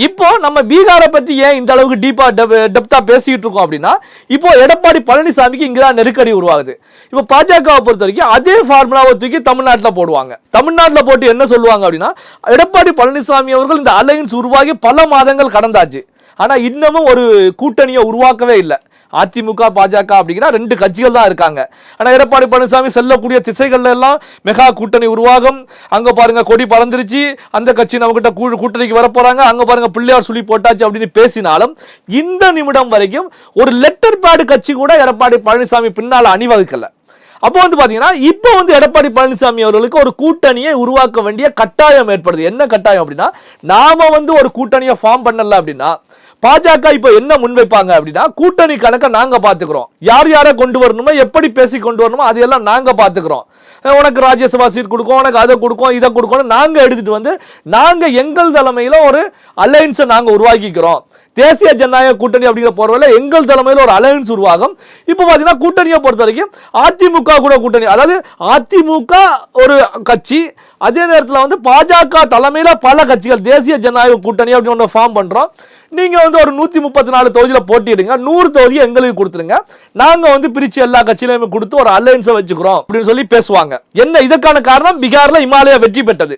இப்போ நம்ம பீகாரை பத்தி ஏன் இந்த அளவுக்கு டீப்பா டெப்தா பேசிட்டு இருக்கோம் அப்படின்னா, இப்போ எடப்பாடி பழனிசாமிக்கு இங்கதான் நெருக்கடி உருவாகுது. இப்போ பாஜகவை பொறுத்த வரைக்கும் அதே ஃபார்முலாவை தூக்கி தமிழ்நாட்டில் போடுவாங்க. தமிழ்நாட்டில் போட்டு என்ன சொல்லுவாங்க அப்படின்னா, எடப்பாடி பழனிசாமி அவர்கள் இந்த அலையன்ஸ் உருவாகி பல மாதங்கள் கடந்தாச்சு, ஆனா இன்னமும் ஒரு கூட்டணியை உருவாக்கவே இல்லை. அதிமுக பாஜக அப்படிங்கிற ரெண்டு கட்சிகள் தான் இருக்காங்க. ஆனா எடப்பாடி பழனிசாமி செல்லக்கூடிய திசைகள்ல எல்லாம் மெகா கூட்டணி உருவாகும். அங்க பாருங்க கொடி பறந்துருச்சு, அந்த கட்சி நம்ம கிட்ட கூட்டணிக்கு வர போறாங்க, அங்க பாருங்க பிள்ளையார் சொல்லி போட்டாச்சு அப்படின்னு பேசினாலும் இந்த நிமிடம் வரைக்கும் ஒரு லெட்டர் பேட் கட்சி கூட எடப்பாடி பழனிசாமி பின்னால அணிவகுக்கல. அப்போ பாத்தீங்கன்னா இப்போ எடப்பாடி பழனிசாமி அவர்களுக்கு ஒரு கூட்டணியை உருவாக்க வேண்டிய கட்டாயம் ஏற்படுது. என்ன கட்டாயம் அப்படின்னா, நாம ஒரு கூட்டணியை ஃபார்ம் பண்ணல அப்படின்னா பாஜக இப்போ என்ன முன்வைப்பாங்க அப்படின்னா, கூட்டணி கணக்க நாங்க பாத்துக்கிறோம், யார் யாரை கொண்டு வரணுமோ எப்படி பேசி கொண்டு வரணுமோ அதையெல்லாம் நாங்க பாத்துக்கிறோம், உனக்கு ராஜ்யசபா சீட் கொடுக்கும், உனக்கு அதை கொடுக்கும், இதை கொடுக்கும், நாங்க எடுத்துட்டு நாங்க எங்கள் தலைமையில ஒரு அலையன்ஸை நாங்க உருவாக்கிக்கிறோம். தேசிய ஜனநாயக கூட்டணி அப்படிங்கிற போறவரை எங்கள் தலைமையில் ஒரு அலையன்ஸ் உருவாகும். இப்போ பாத்தீங்கன்னா கூட்டணியை பொறுத்த வரைக்கும் அதிமுக கூட கூட்டணி, அதாவது அதிமுக ஒரு கட்சி, அதே நேரத்தில் பாஜக தலைமையில பல கட்சிகள் தேசிய ஜனநாயக கூட்டணி அப்படின்னு ஒன்று ஃபார்ம் பண்றோம். நீங்க ஒரு 134 தொகுதியில போட்டிடுங்க, 100 தொகுதி எங்களுக்கு கொடுத்துருங்க, நாங்க பிரிச்சு எல்லா கட்சியிலுமே கொடுத்து ஒரு அலையன்ஸை வச்சுக்கிறோம் அப்படின்னு சொல்லி பேசுவாங்க. என்ன இதற்கான காரணம், பீகார்ல இமாலயா வெற்றி பெற்றது.